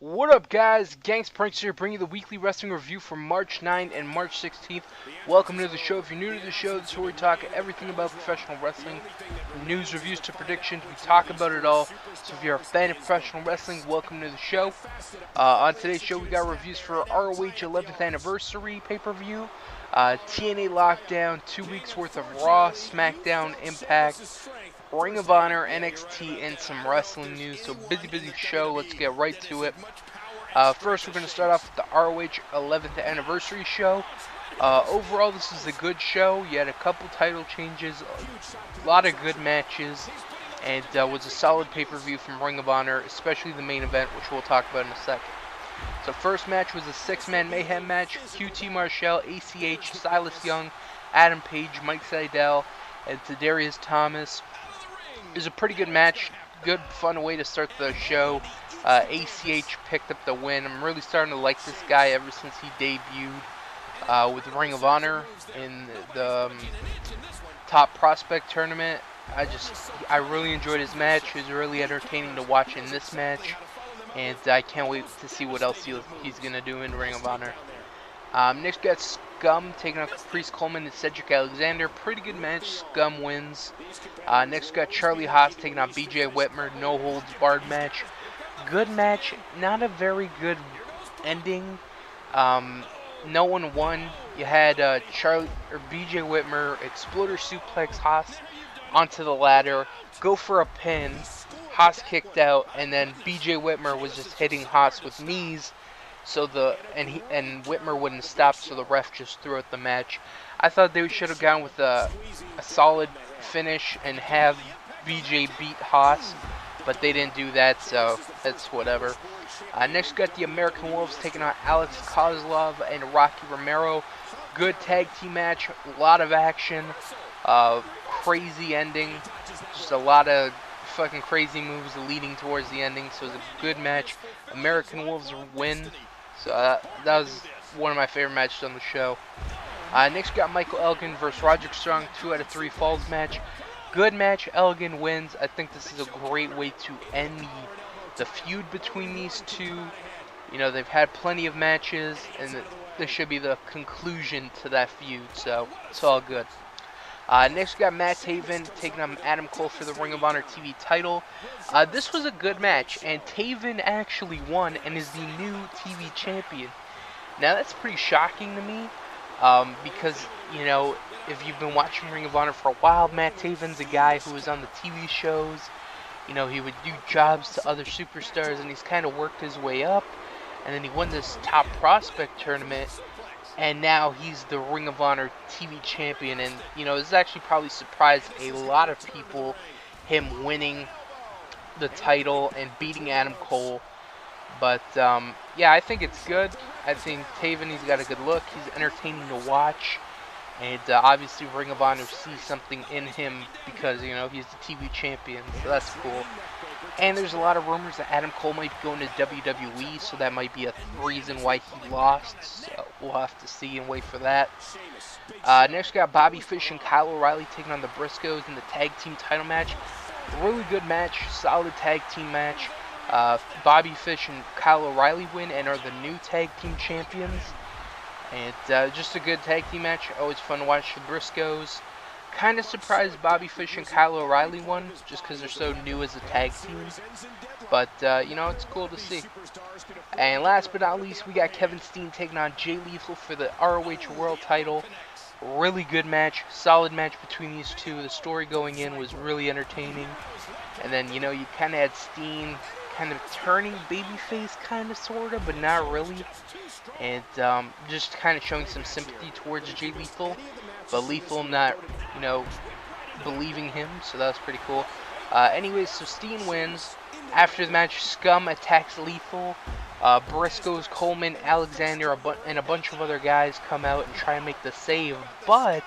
What up, guys? GangstaPranksta here, bringing you the weekly wrestling review for March 9th and March 16th. Welcome to the show. If you're new to the show, this is where we talk everything about professional wrestling, from news, reviews to predictions. We talk about it all. So if you're a fan of professional wrestling, welcome to the show. On today's show, we got reviews for ROH 11th Anniversary pay-per-view, TNA Lockdown, 2 weeks worth of RAW, SmackDown, Impact, Ring of Honor, NXT, and some wrestling news. So busy show. Let's get right to it. First, we're going to start off with the ROH 11th Anniversary show. Overall, this is a good show. You had a couple title changes, a lot of good matches, and was a solid pay-per-view from Ring of Honor, especially the main event, which we'll talk about in a second. So first match was a 6-man Mayhem match. QT Marshall, ACH, Silas Young, Adam Page, Mike Sydal, and Tadarius Thomas. It was a pretty good match. Good, fun way to start the show. ACH picked up the win. I'm really starting to like this guy ever since he debuted with Ring of Honor in the Top Prospect tournament. I really enjoyed his match. It was really entertaining to watch in this match, and I can't wait to see what else he's gonna do in Ring of Honor. Next, got Scum taking on Caprice Coleman and Cedric Alexander. Pretty good match. Scum wins. Next, got Charlie Haas taking on BJ Whitmer. No holds barred match. Good match. Not a very good ending. No one won. You had BJ Whitmer exploder suplex Haas onto the ladder, go for a pin. Haas kicked out, and then BJ Whitmer was just hitting Haas with knees. So and Whitmer wouldn't stop, so the ref just threw out the match. I thought they should have gone with a solid finish and have BJ beat Haas, but they didn't do that, so that's whatever. Next, got the American Wolves taking on Alex Kozlov and Rocky Romero. Good tag team match, a lot of action, crazy ending, just a lot of fucking crazy moves leading towards the ending, so it was a good match. American Wolves win. So that was one of my favorite matches on the show. Next, got Michael Elgin versus Roderick Strong, 2 out of 3 falls match. Good match. Elgin wins. I think this is a great way to end the feud between these two. You know, they've had plenty of matches, and this should be the conclusion to that feud, so it's all good. Next, we got Matt Taven taking on Adam Cole for the Ring of Honor TV title. This was a good match, and Taven actually won and is the new TV champion. Now, that's pretty shocking to me, because, you know, if you've been watching Ring of Honor for a while, Matt Taven's a guy who was on the TV shows. You know, he would do jobs to other superstars, and he's kind of worked his way up. And then he won this Top Prospect tournament. And now he's the Ring of Honor TV champion, and you know, this actually probably surprised a lot of people, him winning the title and beating Adam Cole. But yeah, I think it's good. I think Taven, he's got a good look. He's entertaining to watch, and obviously Ring of Honor sees something in him because, you know, he's the TV champion, so that's cool. And there's a lot of rumors that Adam Cole might be going to WWE, so that might be a reason why he lost. So we'll have to see and wait for that. Next, we got Bobby Fish and Kyle O'Reilly taking on the Briscoes in the tag team title match. Really good match, solid tag team match. Bobby Fish and Kyle O'Reilly win and are the new tag team champions. And just a good tag team match. Always fun to watch the Briscoes. Kind of surprised Bobby Fish and Kyle O'Reilly won, just because they're so new as a tag team. But, you know, it's cool to see. And last but not least, we got Kevin Steen taking on Jay Lethal for the ROH World title. Really good match, solid match between these two. The story going in was really entertaining. And then, you know, you kind of had Steen kind of turning babyface, kind of, sort of, but not really. And just kind of showing some sympathy towards Jay Lethal. But Lethal not, you know, believing him, so that was pretty cool. Anyways, so Steen wins. After the match, Scum attacks Lethal. Briscoes, Coleman, Alexander, and a bunch of other guys come out and try and make the save. But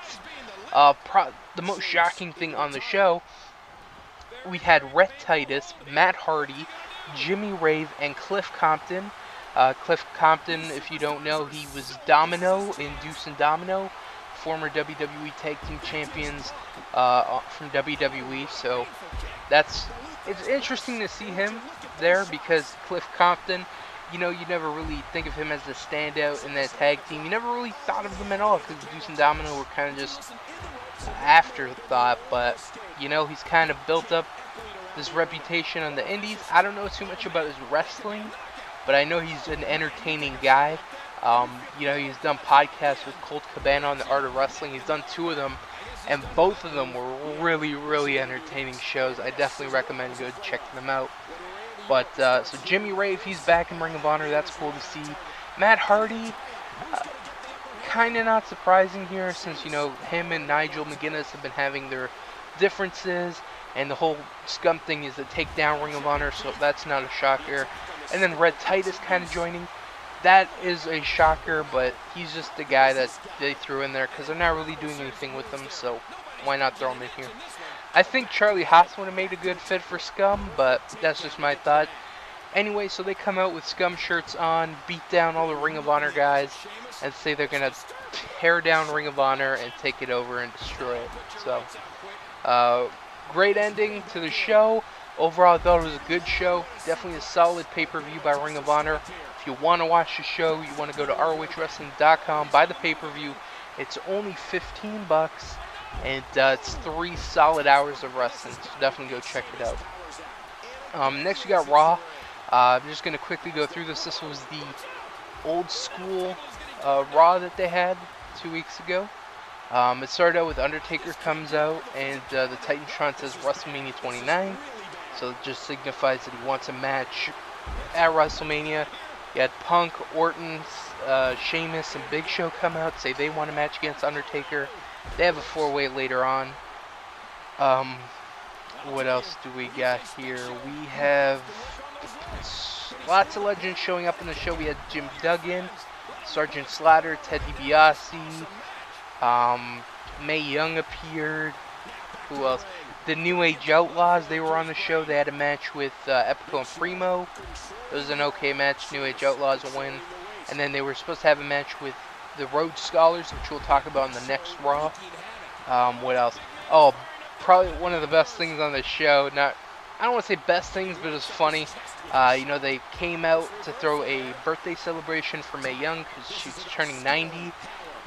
the most shocking thing on the show, we had Rhett Titus, Matt Hardy, Jimmy Rave, and Cliff Compton. Cliff Compton, if you don't know, he was Domino in Deuce and Domino. Former WWE Tag Team Champions from WWE, so it's interesting to see him there because Cliff Compton you know, you never really think of him as the standout in that tag team. You never really thought of them at all because Deuce and Domino were kind of just afterthought. But, you know, he's kind of built up this reputation on the indies. I don't know too much about his wrestling, but I know he's an entertaining guy. You know, he's done podcasts with Colt Cabana on the Art of Wrestling. He's done 2 of them, and both of them were really, really entertaining shows. I definitely recommend go check them out. But, so Jimmy Ray, if he's back in Ring of Honor, that's cool to see. Matt Hardy, kind of not surprising here since, you know, him and Nigel McGuinness have been having their differences, and the whole scum thing is to take down Ring of Honor, so that's not a shocker. And then Red Titus kind of joining. That is a shocker, but he's just the guy that they threw in there because they're not really doing anything with him, so why not throw him in here? I think Charlie Haas would have made a good fit for Scum, but that's just my thought. Anyway, so they come out with Scum shirts on, beat down all the Ring of Honor guys, and say they're going to tear down Ring of Honor and take it over and destroy it. So, great ending to the show. Overall, I thought it was a good show. Definitely a solid pay-per-view by Ring of Honor. If you want to watch the show, you want to go to ROHWrestling.com, buy the pay-per-view. It's only $15, and it's 3 solid hours of wrestling, so definitely go check it out. Next, we got Raw. I'm just going to quickly go through this. This was the old school Raw that they had 2 weeks ago. It started out with Undertaker comes out, and the Titantron says WrestleMania 29, so it just signifies that he wants a match at WrestleMania. You had Punk, Orton, Sheamus, and Big Show come out, say they want a match against Undertaker. They have a 4-way later on. What else do we got here? We have lots of legends showing up in the show. We had Jim Duggan, Sergeant Slaughter, Ted DiBiase, Mae Young appeared. Who else? The New Age Outlaws, they were on the show. They had a match with Epico and Primo. It was an okay match. New Age Outlaws win. And then they were supposed to have a match with the Rhodes Scholars, which we'll talk about in the next Raw. What else? Oh, probably one of the best things on the show. I don't want to say best things, but it was funny. You know, they came out to throw a birthday celebration for Mae Young because she's turning 90.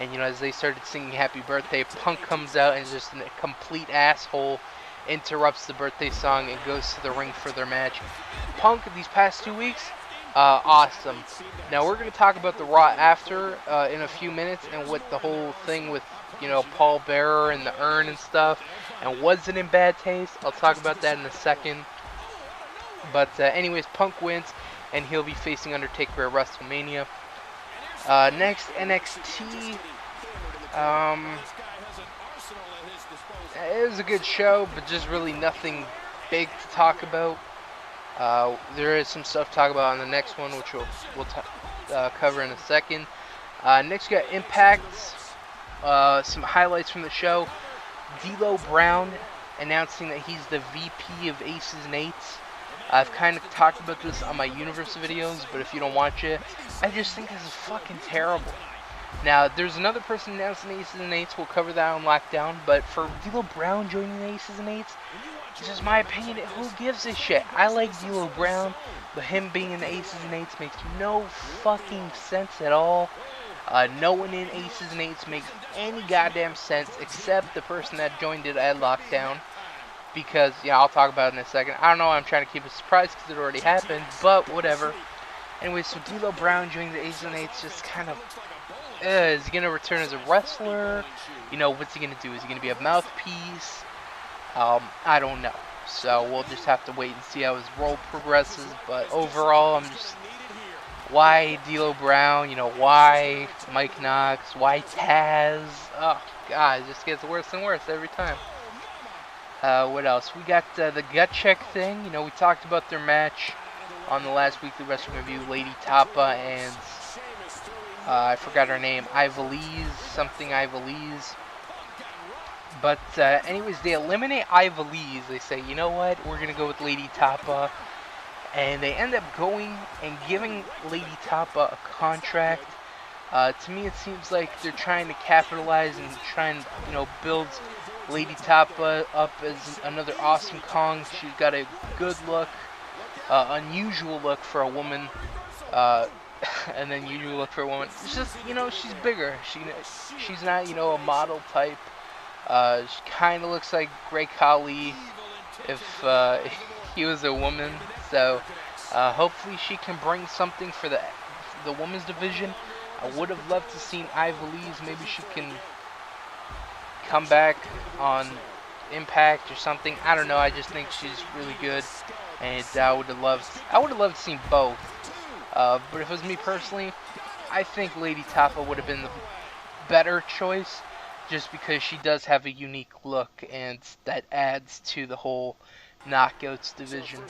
And, you know, as they started singing Happy Birthday, Punk comes out and is just a complete asshole, interrupts the birthday song, and goes to the ring for their match. Punk, these past 2 weeks, awesome. Now, we're going to talk about the Raw after in a few minutes and what the whole thing with, you know, Paul Bearer and the urn and stuff, and was it in bad taste? I'll talk about that in a second. But anyways, Punk wins, and he'll be facing Undertaker at WrestleMania. Next, NXT. It was a good show, but just really nothing big to talk about. There is some stuff to talk about on the next one, which we'll cover in a second. Next, we got Impact. Some highlights from the show. D'Lo Brown announcing that he's the VP of Aces and Eights. I've kind of talked about this on my Universe videos, but if you don't watch it, I just think this is fucking terrible. Now, there's another person announcing Aces and Eights. We'll cover that on Lockdown. But for D'Lo Brown joining the Aces and Eights, this is my opinion. Who gives a shit? I like D'Lo Brown, but him being in the Aces and Eights makes no fucking sense at all. No one in Aces and Eights makes any goddamn sense except the person that joined it at Lockdown. Because, yeah, I'll talk about it in a second. I don't know, I'm trying to keep it a surprise because it already happened, but whatever. Anyway, so D'Lo Brown joining the Aces and Eights just kind of... is he going to return as a wrestler? You know, what's he going to do? Is he going to be a mouthpiece? I don't know. So we'll just have to wait and see how his role progresses. But overall, I'm just... Why D'Lo Brown? You know, why Mike Knox? Why Taz? Oh, God, it just gets worse and worse every time. What else? We got the gut check thing. You know, we talked about their match on the last weekly wrestling review. Lady Tapa and I forgot her name. Ivelisse, something Ivelisse. But anyways, they eliminate Ivelisse. They say, you know what? We're gonna go with Lady Tapa, and they end up going and giving Lady Tapa a contract. To me, it seems like they're trying to capitalize and try and, you know, build Lady Tapa up as another Awesome Kong. She's got a good look, unusual look for a woman. And then you look for a woman. It's just, you know, she's bigger. She's not, you know, a model type. She kind of looks like Great Khali if he was a woman. So hopefully she can bring something for the women's division. I would have loved to seen Ivy Lee's. Maybe she can come back on Impact or something. I don't know. I just think she's really good, and I would have loved to see both. But if it was me personally, I think Lady Tapa would have been the better choice, just because she does have a unique look, and that adds to the whole Knockouts division.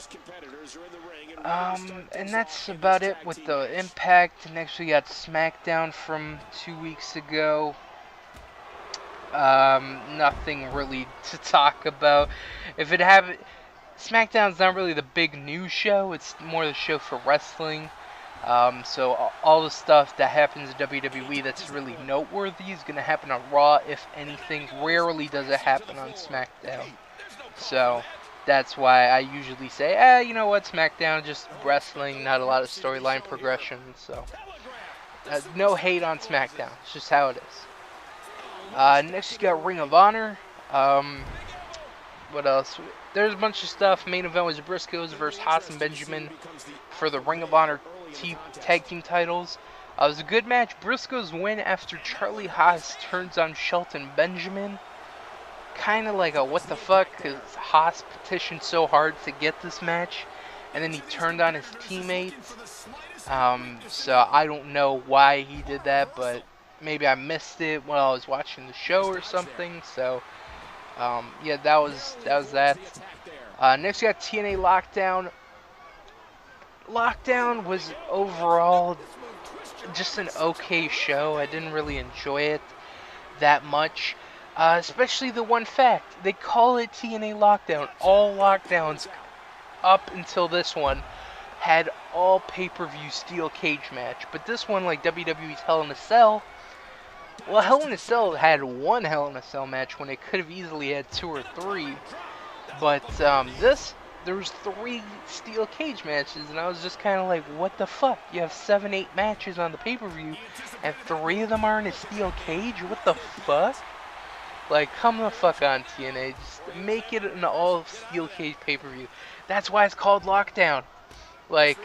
And that's about it with the Impact. Next we got SmackDown from 2 weeks ago. Nothing really to talk about. If it happened, SmackDown's not really the big news show. It's more the show for wrestling. So all the stuff that happens in WWE that's really noteworthy is going to happen on Raw, if anything. Rarely does it happen on SmackDown. So that's why I usually say, you know what, SmackDown, just wrestling, not a lot of storyline progression. So no hate on SmackDown. It's just how it is. Next, you got Ring of Honor. What else? There's a bunch of stuff. Main event was Briscoes versus Haas and Benjamin for the Ring of Honor tag team titles. It was a good match. Briscoes win after Charlie Haas turns on Shelton Benjamin. Kind of like a what the fuck, because Haas petitioned so hard to get this match, and then he turned on his teammate. So I don't know why he did that, but maybe I missed it while I was watching the show or something. So yeah, that was that. Next we got TNA Lockdown. Lockdown was overall just an okay show. I didn't really enjoy it that much. Especially the one fact, they call it TNA Lockdown. All lockdowns up until this one had all pay-per-view steel cage match. But this one, like WWE's Hell in a Cell, well, Hell in a Cell had one Hell in a Cell match when it could have easily had 2 or 3. But there was 3 steel cage matches, and I was just kind of like, what the fuck? You have 7, 8 matches on the pay-per-view, and 3 of them are in a steel cage? What the fuck? Like, come the fuck on, TNA. Just make it an all steel cage pay-per-view. That's why it's called Lockdown. Like,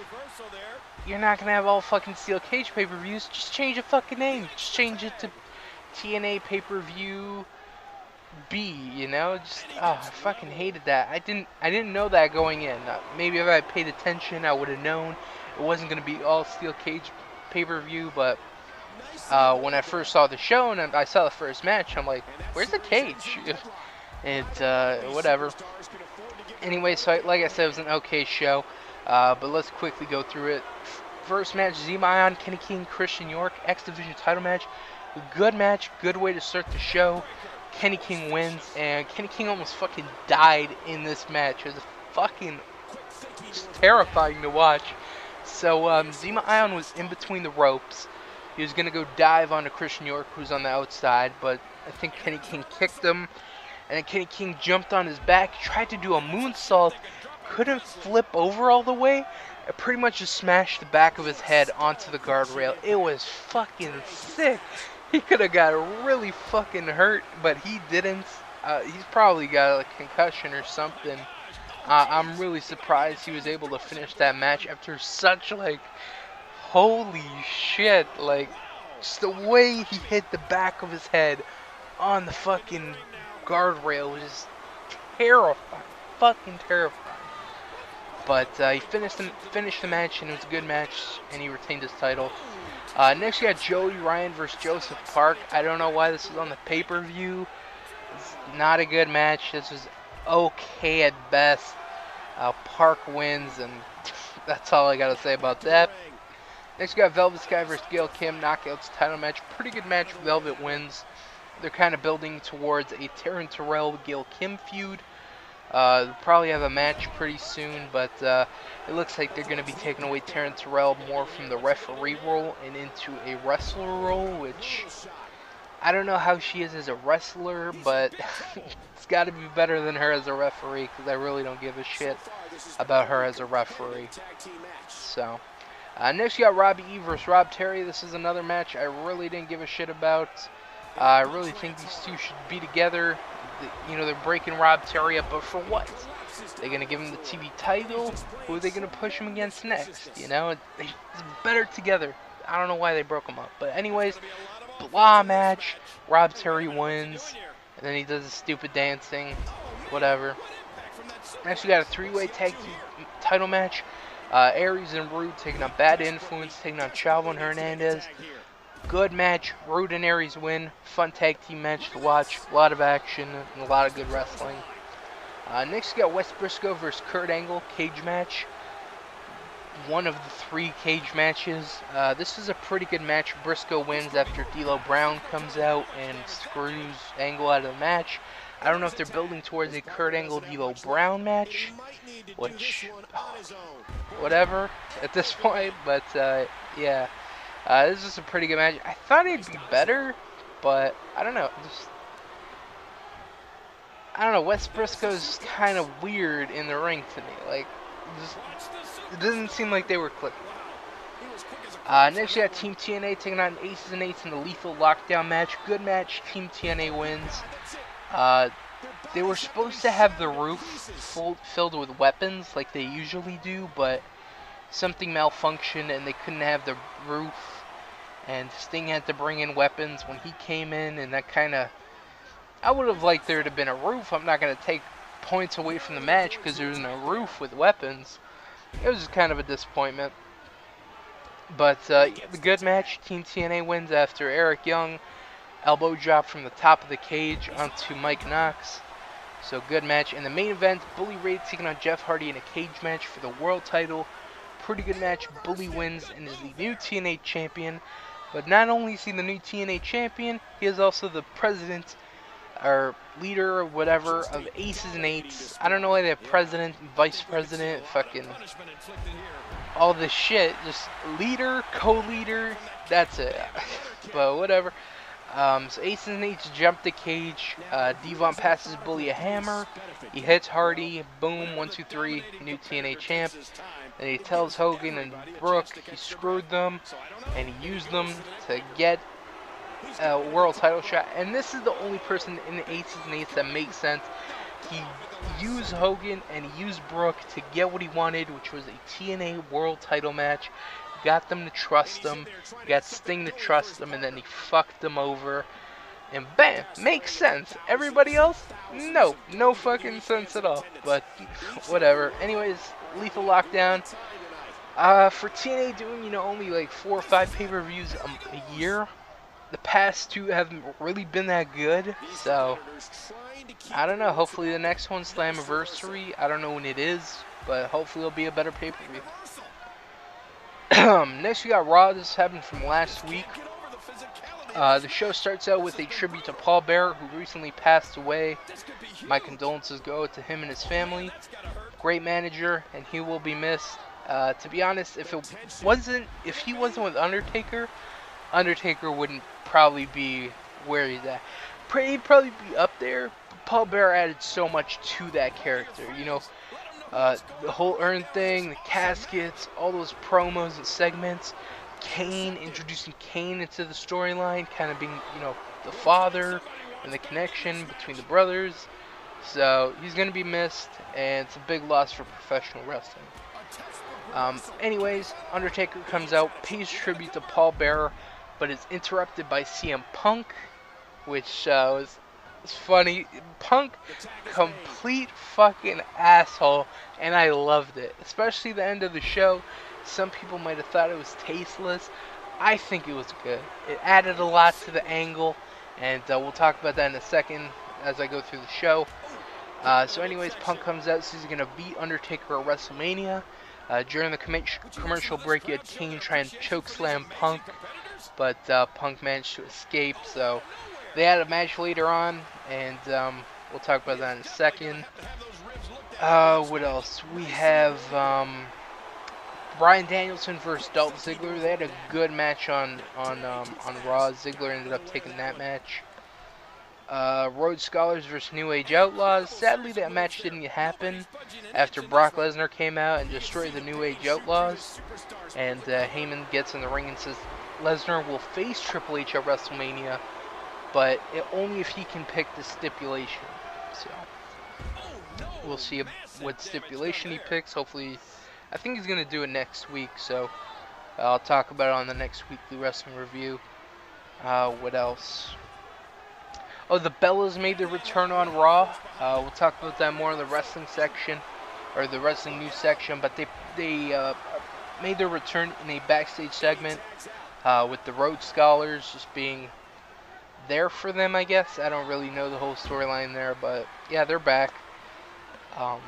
you're not gonna have all fucking steel cage pay-per-views. Just change the fucking name. Just change it to TNA pay-per-view B, you know? Just, I fucking hated that. I didn't know that going in. Maybe if I had paid attention, I would have known it wasn't gonna be all steel cage pay-per-view, but when I first saw the show and I saw the first match, I'm like, where's the cage? And whatever. Anyway, so like I said, it was an okay show, but let's quickly go through it. First match, Z-Ion, Kenny King, Christian York, X Division title match. Good match, good way to start the show. Kenny King wins, and Kenny King almost fucking died in this match. It was fucking terrifying to watch. So Z-Ion was in between the ropes. He was going to go dive onto Christian York, who's on the outside, but I think Kenny King kicked him. And then Kenny King jumped on his back, tried to do a moonsault, couldn't flip over all the way. It pretty much just smashed the back of his head onto the guardrail. It was fucking sick. He could have got really fucking hurt, but he didn't. He's probably got a concussion or something. I'm really surprised he was able to finish that match after such, like, holy shit, like, just the way he hit the back of his head on the fucking guardrail was just terrifying, fucking terrifying. But he finished the match, and it was a good match, and he retained his title. Next, we got Joey Ryan versus Joseph Park. I don't know why this is on the pay-per-view. It's not a good match. This was okay at best. Park wins, and that's all I gotta say about that. Next, we got Velvet Sky versus Gail Kim, Knockouts title match. Pretty good match. Velvet wins. They're kind of building towards a Taryn Terrell Gail Kim feud. They'll probably have a match pretty soon, but it looks like they're going to be taking away Taryn Terrell more from the referee role and into a wrestler role, which I don't know how she is as a wrestler, but it's got to be better than her as a referee, because I really don't give a shit about her as a referee. So, Next, you got Robbie E versus Rob Terry. This is another match I really didn't give a shit about. I really think these two should be together. You know, they're breaking Rob Terry up, but for what? They're going to give him the TV title? Who are they going to push him against next? You know, it's better together. I don't know why they broke them up. But anyways, blah match. Rob Terry wins. And then he does his stupid dancing. Whatever. Next, we got a three-way tag team title match. Aries and Rude taking on Bad Influence, taking on Chavo and Hernandez. Good match. Rude and Aries win. Fun tag team match to watch. A lot of action and a lot of good wrestling. Next, we got Wes Briscoe versus Kurt Angle. Cage match. One of the 3 cage matches. This is a pretty good match. Briscoe wins after D'Lo Brown comes out and screws Angle out of the match. I don't know if they're building towards a Kurt Angle D'Lo Brown match, which, whatever at this point, but yeah. This is a pretty good match. I thought it'd be better, but I don't know. I don't know. Wes Briscoe's kind of weird in the ring to me. Like, it doesn't seem like they were clicking. Next, you got Team TNA taking on Aces and Eights in the Lethal Lockdown match. Good match. Team TNA wins. They were supposed to have the roof filled with weapons like they usually do, but something malfunctioned and they couldn't have the roof. And Sting had to bring in weapons when he came in, and that kind of... I would have liked there to have been a roof. I'm not going to take points away from the match because there was no roof with weapons. It was just kind of a disappointment. But the good match, Team TNA wins after Eric Young elbow drop from the top of the cage onto Mike Knox. So good match. In the main event, Bully Ray taking on Jeff Hardy in a cage match for the world title. Pretty good match. Bully wins and is the new TNA champion. But not only is he the new TNA champion, he is also the president or leader or whatever of Aces and Eights. I don't know why they have president, vice president, fucking all this shit. Just leader, co-leader, that's it. But whatever. So Aces and Eights jump the cage. Devon passes Bully a hammer. He hits Hardy. Boom, 1, 2, 3, new TNA champ. And he tells Hogan and Brooke he screwed them and he used them to get a world title shot. And this is the only person in the Aces and Eights that makes sense. He used Hogan and he used Brooke to get what he wanted, which was a TNA world title match. Got them to trust him, got Sting to trust him, and then he fucked them over. And bam, makes sense. Everybody else? No fucking sense at all. But whatever. Anyways, Lethal Lockdown. For TNA doing, only like 4 or 5 pay-per-views a year, the past 2 haven't really been that good. So, I don't know. Hopefully the next one's Slammiversary. I don't know when it is, but hopefully it'll be a better pay-per-view. Next we got Raw. This happened from last week. The show starts out with a tribute to Paul Bearer, who recently passed away. My condolences go to him and his family. Great manager, and he will be missed. To be honest, if he wasn't with Undertaker, Undertaker wouldn't probably be where he's at. He'd probably be up there. But Paul Bearer added so much to that character. The whole Urn thing, the caskets, all those promos and segments. Kane, introducing Kane into the storyline, kind of being, the father and the connection between the brothers. So he's going to be missed, and it's a big loss for professional wrestling. Anyways, Undertaker comes out, pays tribute to Paul Bearer, but is interrupted by CM Punk, which was funny. Punk, complete fucking asshole, and I loved it. Especially the end of the show. Some people might have thought it was tasteless. I think it was good. It added a lot to the angle, and we'll talk about that in a second as I go through the show. So anyways, Punk comes out, so he's going to beat Undertaker at WrestleMania. During the commercial break, you had Kane try and chokeslam Punk, but Punk managed to escape, so they had a match later on, and we'll talk about that in a second. What else? We have Bryan Danielson versus Dolph Ziggler. They had a good match on Raw. Ziggler ended up taking that match. Rhodes Scholars versus New Age Outlaws. Sadly, that match didn't happen after Brock Lesnar came out and destroyed the New Age Outlaws. And Heyman gets in the ring and says Lesnar will face Triple H at WrestleMania, but only if he can pick the stipulation. So we'll see what stipulation he picks. Hopefully, I think he's going to do it next week, so I'll talk about it on the next weekly wrestling review. What else? Oh, the Bellas made their return on Raw. We'll talk about that more in the wrestling section, or the wrestling news section, but they made their return in a backstage segment with the Rhodes Scholars just being there for them, I guess. I don't really know the whole storyline there, but yeah, they're back. And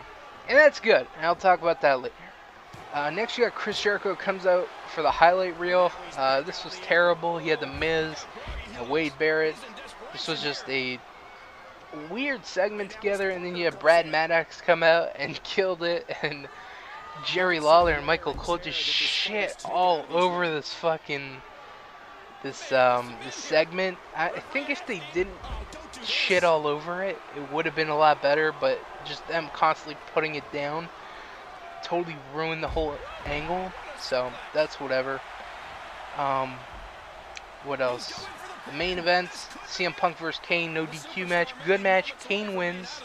that's good, and I'll talk about that later. Next, you got Chris Jericho comes out for the highlight reel. This was terrible. He had The Miz and Wade Barrett. This was just a weird segment together, and then you have Brad Maddox come out and killed it, and Jerry Lawler and Michael Cole just shit all over this this segment. I think if they didn't shit all over it, it would have been a lot better, but just them constantly putting it down totally ruined the whole angle, so that's whatever. What else? The main event, CM Punk vs. Kane, no DQ match, good match, Kane wins.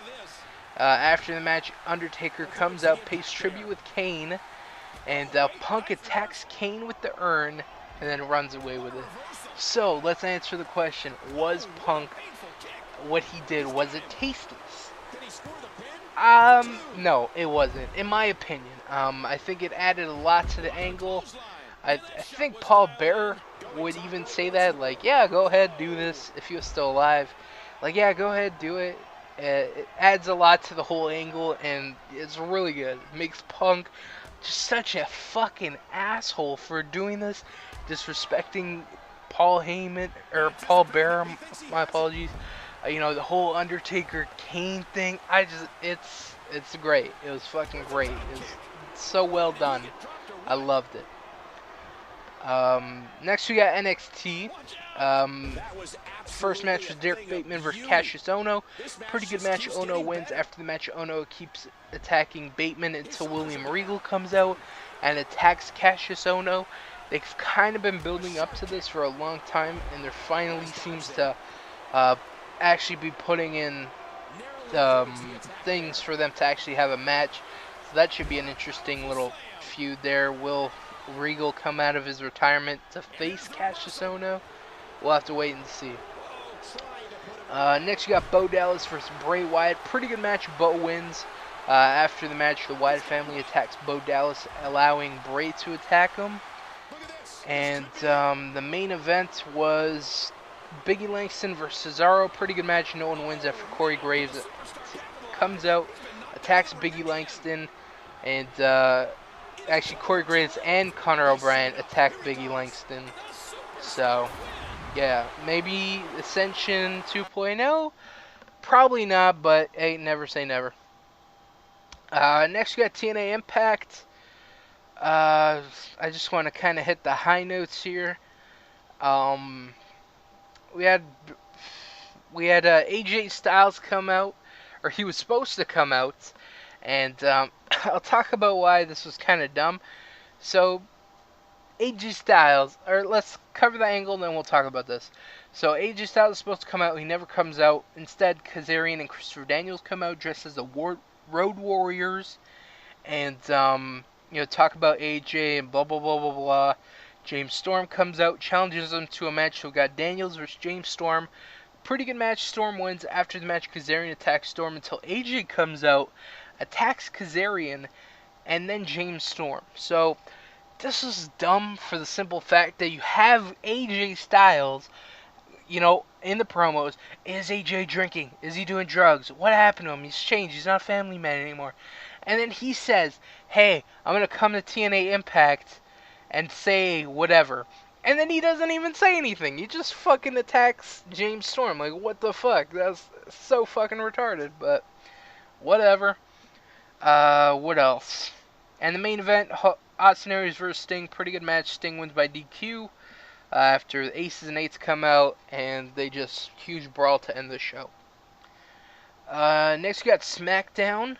After the match, Undertaker comes out, pays tribute with Kane, and Punk attacks Kane with the urn, and then runs away with it. So, let's answer the question, was Punk, what he did, was it tasteless? No, it wasn't, in my opinion. I think it added a lot to the angle. I think Paul Bearer would even say that, like, yeah, go ahead, do this, if he was still alive. Like, yeah, go ahead, do it. It adds a lot to the whole angle, and it's really good. It makes Punk just such a fucking asshole for doing this, disrespecting Paul Heyman, or Paul Bearer, my apologies. You know, the whole Undertaker Kane thing, it's great. It was fucking great. It was so well done. I loved it. Next we got NXT. First match was Derek Bateman versus Cassius Ohno. Pretty good match. Ohno wins. After the match, Ohno keeps attacking Bateman until William Regal comes out and attacks Cassius Ohno. They've kind of been building up to this for a long time, and there finally seems to actually be putting in things for them to actually have a match. So that should be an interesting little feud there. Will Regal come out of his retirement to face Cassius Ohno? We'll have to wait and see. Next, you got Bo Dallas versus Bray Wyatt. Pretty good match. Bo wins. After the match, the Wyatt family attacks Bo Dallas, allowing Bray to attack him. And the main event was Biggie Langston versus Cesaro. Pretty good match. No one wins after Corey Graves comes out, attacks Biggie Langston, and actually Corey Graves and Conor O'Brien attacked Biggie Langston. So, yeah, maybe Ascension 2.0? Probably not, but hey, never say never. Next we got TNA Impact. I just want to kind of hit the high notes here. We had AJ Styles come out, or he was supposed to come out, and I'll talk about why this was kind of dumb. So, AJ Styles, or let's cover the angle and then we'll talk about this. So, AJ Styles is supposed to come out, he never comes out. Instead, Kazarian and Christopher Daniels come out dressed as the Road Warriors, and talk about AJ and blah blah blah blah blah. James Storm comes out, challenges him to a match. So we got Daniels versus James Storm. Pretty good match. Storm wins. After the match, Kazarian attacks Storm until AJ comes out, attacks Kazarian, and then James Storm. So this is dumb for the simple fact that you have AJ Styles, in the promos. Is AJ drinking? Is he doing drugs? What happened to him? He's changed. He's not a family man anymore. And then he says, hey, I'm going to come to TNA Impact and say whatever. And then he doesn't even say anything. He just fucking attacks James Storm. Like, what the fuck? That's so fucking retarded, but whatever. What else? And the main event, Austin Aries versus Sting. Pretty good match. Sting wins by DQ. after the Aces and Eights come out, and they just huge brawl to end the show. Next, we got SmackDown.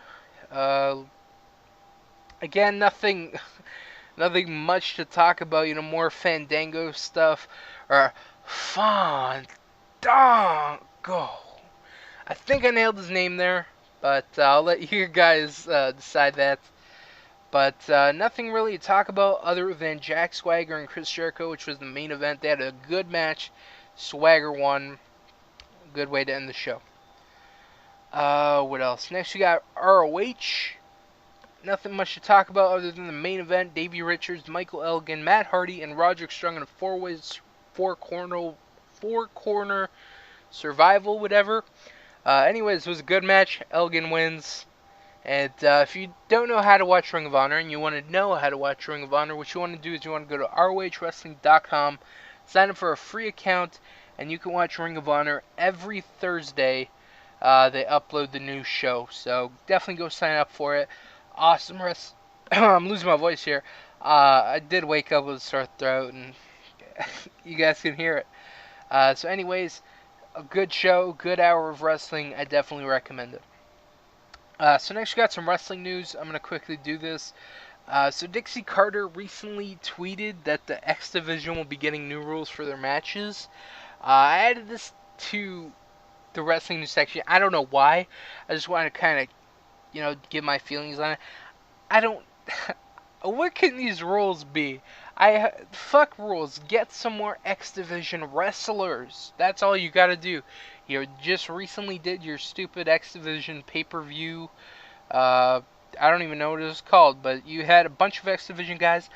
Again, nothing much to talk about. More Fandango stuff or Fandango. I think I nailed his name there, but I'll let you guys decide that. But nothing really to talk about other than Jack Swagger and Chris Jericho, which was the main event. They had a good match. Swagger won. Good way to end the show. What else? Next we got ROH. Nothing much to talk about other than the main event. Davey Richards, Michael Elgin, Matt Hardy, and Roderick Strong in a four corner survival, whatever. Anyways, it was a good match. Elgin wins. And if you don't know how to watch Ring of Honor and you want to know how to watch Ring of Honor, what you want to do is you want to go to ROHWrestling.com, sign up for a free account, and you can watch Ring of Honor every Thursday. They upload the new show, so definitely go sign up for it. Awesome I'm losing my voice here. I did wake up with a sore throat, and you guys can hear it. So anyways, a good show, good hour of wrestling. I definitely recommend it. So next we got some wrestling news. I'm going to quickly do this. So Dixie Carter recently tweeted that the X Division will be getting new rules for their matches. I added this to the wrestling news section. I don't know why. I just want to kind of, give my feelings on it. What can these rules be? Fuck rules. Get some more X Division wrestlers. That's all you gotta do. You just recently did your stupid X Division pay-per-view. I don't even know what it was called, but you had a bunch of X Division guys.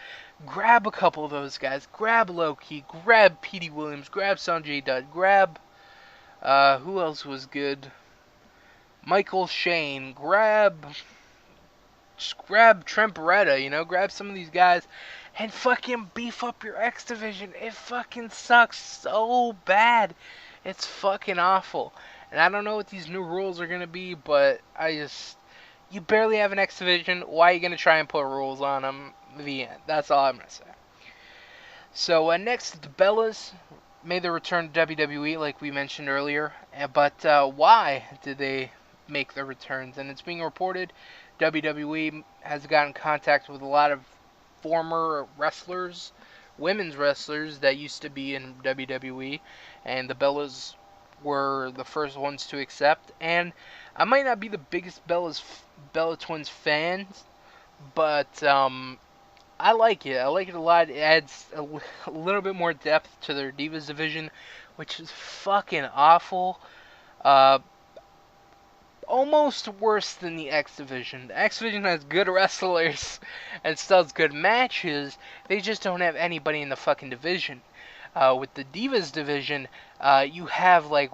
Grab a couple of those guys. Grab Loki. Grab Petey Williams. Grab Sanjay Dutt. Grab, who else was good? Michael Shane. Just grab Trent Beretta, grab some of these guys and fucking beef up your X Division. It fucking sucks so bad. It's fucking awful. And I don't know what these new rules are going to be, but you barely have an X Division. Why are you going to try and put rules on them? The end. That's all I'm going to say. So next, the Bellas made their return to WWE, like we mentioned earlier. But why did they make their returns? And it's being reported WWE has gotten in contact with a lot of former wrestlers, women's wrestlers that used to be in WWE, and the Bellas were the first ones to accept. And I might not be the biggest Bella Twins fans, but I like it. I like it a lot. It adds a little bit more depth to their Divas division, which is fucking awful. Almost worse than the X Division. The X Division has good wrestlers and still has good matches. They just don't have anybody in the fucking division. With the Divas division, you have like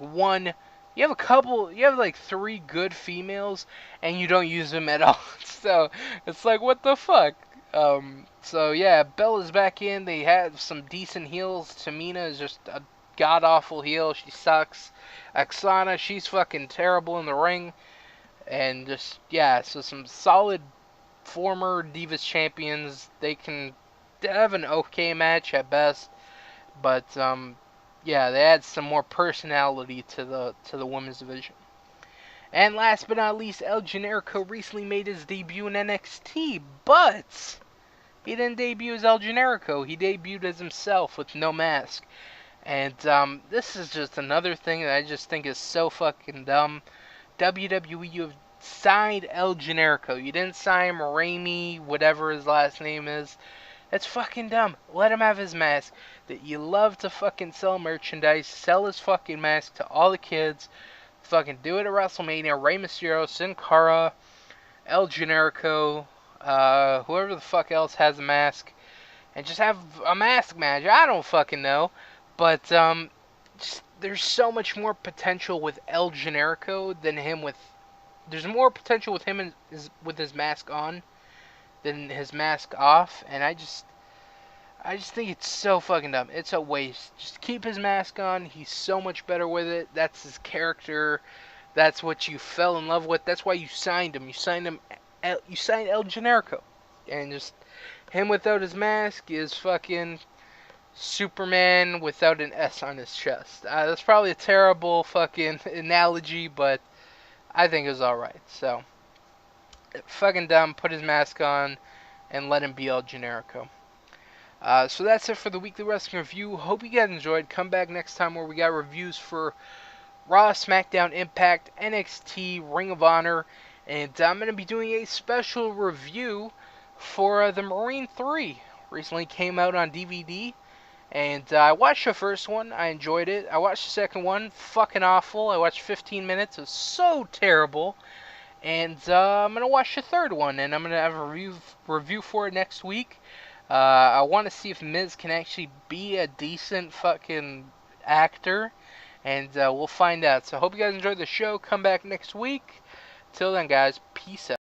three good females, and you don't use them at all. So it's like, what the fuck? So yeah, Bella's back in. They have some decent heels. Tamina is just a god-awful heel. She sucks. Oksana, she's fucking terrible in the ring. And just, yeah, so some solid former Divas champions. They have an okay match at best. But, yeah, they add some more personality to the women's division. And last but not least, El Generico recently made his debut in NXT. But he didn't debut as El Generico. He debuted as himself with no mask. And this is just another thing that I just think is so fucking dumb. WWE, you have signed El Generico. You didn't sign Raimi, whatever his last name is. That's fucking dumb. Let him have his mask. That you love to fucking sell merchandise. Sell his fucking mask to all the kids. Fucking do it at WrestleMania. Rey Mysterio, Sin Cara, El Generico, whoever the fuck else has a mask. And just have a mask match. I don't fucking know. But, there's so much more potential with El Generico than him with... There's more potential with him with his mask on than his mask off. And I just think it's so fucking dumb. It's a waste. Just keep his mask on. He's so much better with it. That's his character. That's what you fell in love with. That's why you signed him. You signed El Generico. And just him without his mask is fucking... Superman without an S on his chest. That's probably a terrible fucking analogy, but I think it was alright. So, fucking dumb, put his mask on, and let him be El Generico. So that's it for the weekly wrestling review. Hope you guys enjoyed. Come back next time where we got reviews for RAW, SmackDown, Impact, NXT, Ring of Honor, and I'm going to be doing a special review for the Marine 3. Recently came out on DVD, and I watched the first one. I enjoyed it. I watched the second one. Fucking awful. I watched 15 minutes. It was so terrible. And I'm going to watch the third one, and I'm going to have a review for it next week. I want to see if Miz can actually be a decent fucking actor, and we'll find out. So I hope you guys enjoyed the show. Come back next week. Till then, guys, peace out.